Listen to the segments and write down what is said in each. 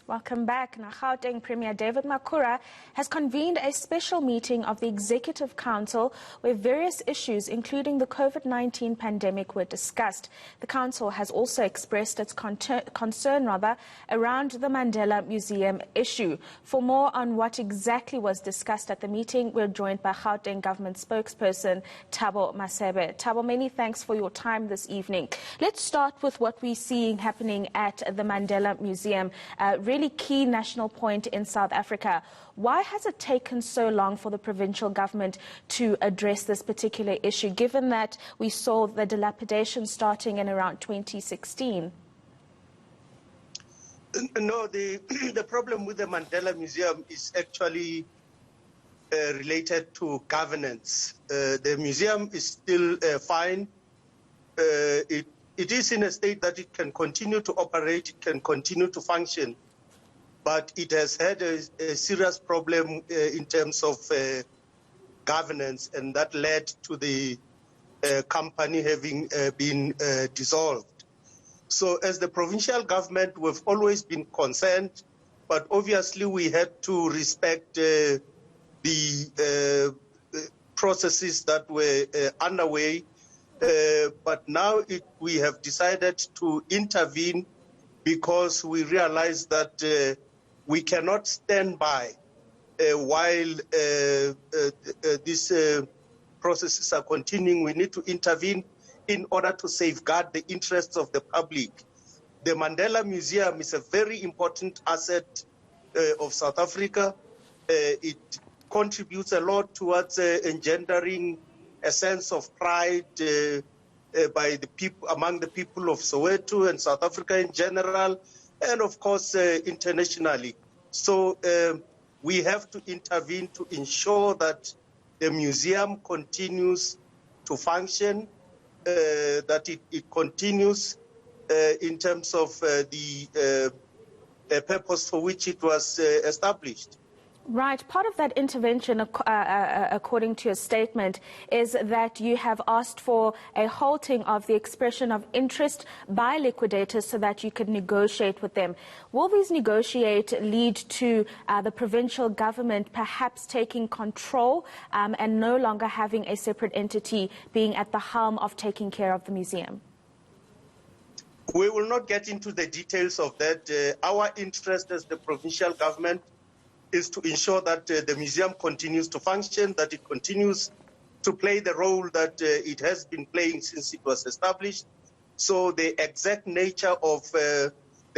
Welcome back. Now, Gauteng Premier David Makhura has convened a special meeting of the Executive Council where various issues, including the COVID-19 pandemic, were discussed. The Council has also expressed its concern around the Mandela Museum issue. For more on what exactly was discussed at the meeting, we're joined by Gauteng Government spokesperson Thabo Masebe. Thabo, many thanks for your time this evening. Let's start with what we're seeing happening at the Mandela Museum. Really key national point in South Africa. Why has it taken so long for the provincial government to address this particular issue, given that we saw the dilapidation starting in around 2016? No, the problem with the Mandela Museum is actually related to governance. The museum is still fine. It is in a state that it can continue to operate, it can continue to function. But it has had a serious problem in terms of governance, and that led to the company having been dissolved. So as the provincial government, we've always been concerned, but obviously we had to respect the processes that were underway. But now we have decided to intervene because we realize that we cannot stand by while these processes are continuing. We need to intervene in order to safeguard the interests of the public. The Mandela Museum is a very important asset of South Africa. It contributes a lot towards engendering a sense of pride by the people, among the people of Soweto and South Africa in general, and of course internationally. So we have to intervene to ensure that the museum continues to function, that it continues in terms of the purpose for which it was established. Right. Part of that intervention, according to your statement, is that you have asked for a halting of the expression of interest by liquidators so that you could negotiate with them. Will these negotiations lead to the provincial government perhaps taking control and no longer having a separate entity being at the helm of taking care of the museum? We will not get into the details of that. Our interest as the provincial government is to ensure that the museum continues to function, that it continues to play the role that it has been playing since it was established. So the exact nature of the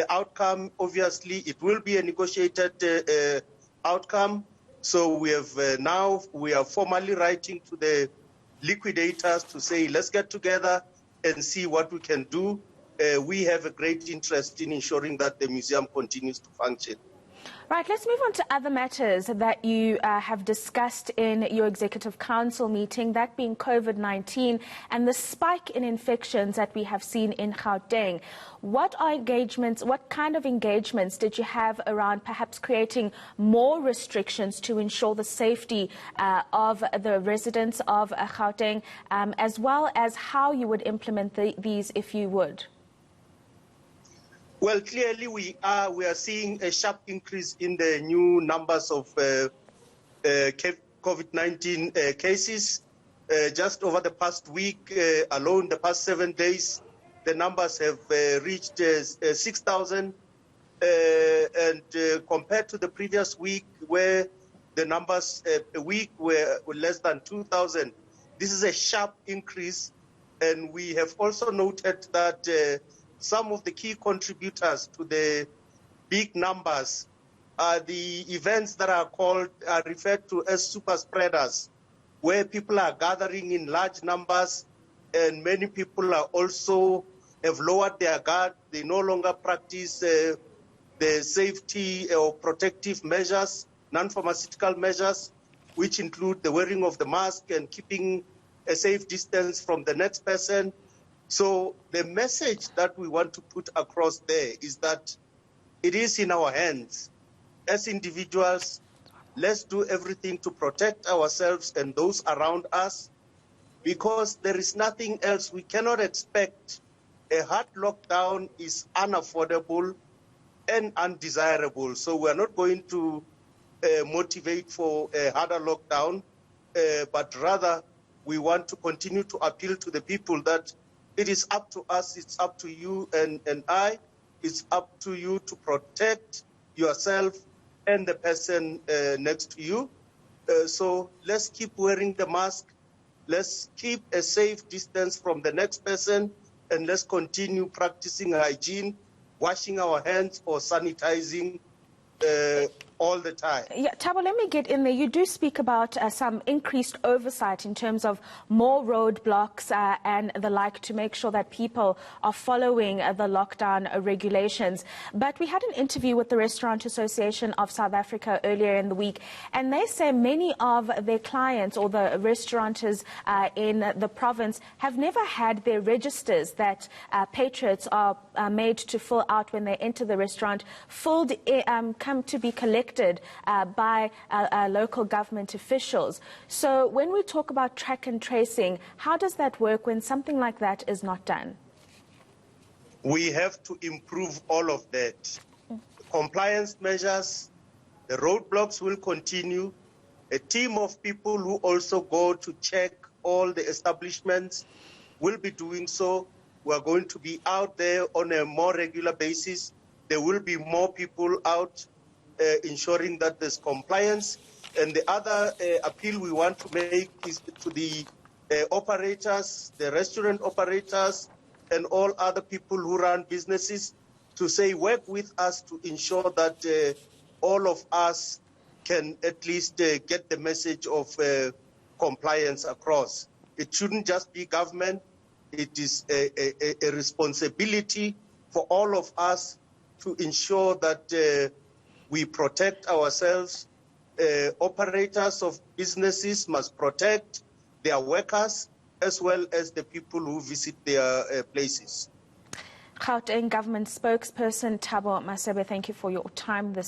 outcome, obviously, it will be a negotiated outcome. So we have we are formally writing to the liquidators to say, let's get together and see what we can do. We have a great interest in ensuring that the museum continues to function. Right, let's move on to other matters that you have discussed in your Executive Council meeting, that being COVID-19 and the spike in infections that we have seen in Gauteng. What kind of engagements did you have around perhaps creating more restrictions to ensure the safety of the residents of Gauteng, as well as how you would implement these if you would? Well, clearly we are seeing a sharp increase in the new numbers of COVID-19 cases. Just over the past week alone, the past 7 days, the numbers have reached 6,000. And compared to the previous week, where the numbers a week were less than 2,000, this is a sharp increase. And we have also noted that some of the key contributors to the big numbers are the events that are referred to as super spreaders, where people are gathering in large numbers, and many people are also have lowered their guard. They no longer practice the safety or protective measures, non-pharmaceutical measures, which include the wearing of the mask and keeping a safe distance from the next person. So the message that we want to put across there is that it is in our hands. As individuals, let's do everything to protect ourselves and those around us, because there is nothing else. We cannot expect. A hard lockdown is unaffordable. and undesirable. So we are not going to motivate for a harder lockdown, but rather we want to continue to appeal to the people that it is up to us, it's up to you and I, it's up to you to protect yourself and the person next to you. So let's keep wearing the mask, let's keep a safe distance from the next person, and let's continue practicing hygiene, washing our hands or sanitizing all the time. Yeah, Thabo, let me get in there. You do speak about some increased oversight in terms of more roadblocks and the like to make sure that people are following the lockdown regulations. But we had an interview with the Restaurant Association of South Africa earlier in the week, and they say many of their clients or the restaurateurs in the province have never had their registers that patriots are made to fill out when they enter the restaurant come to be collected by local government officials. So when we talk about track and tracing, how does that work when something like that is not done? We have to improve all of that. Compliance measures, the roadblocks will continue. A team of people who also go to check all the establishments will be doing so. We are going to be out there on a more regular basis. There will be more people out ensuring that there's compliance. And the other appeal we want to make is to the operators, the restaurant operators, and all other people who run businesses to say, work with us to ensure that all of us can at least get the message of compliance across. It shouldn't just be government. It is a responsibility for all of us to ensure that we protect ourselves. Operators of businesses must protect their workers as well as the people who visit their places. Gauteng Government spokesperson Thabo Masebe, thank you for your time this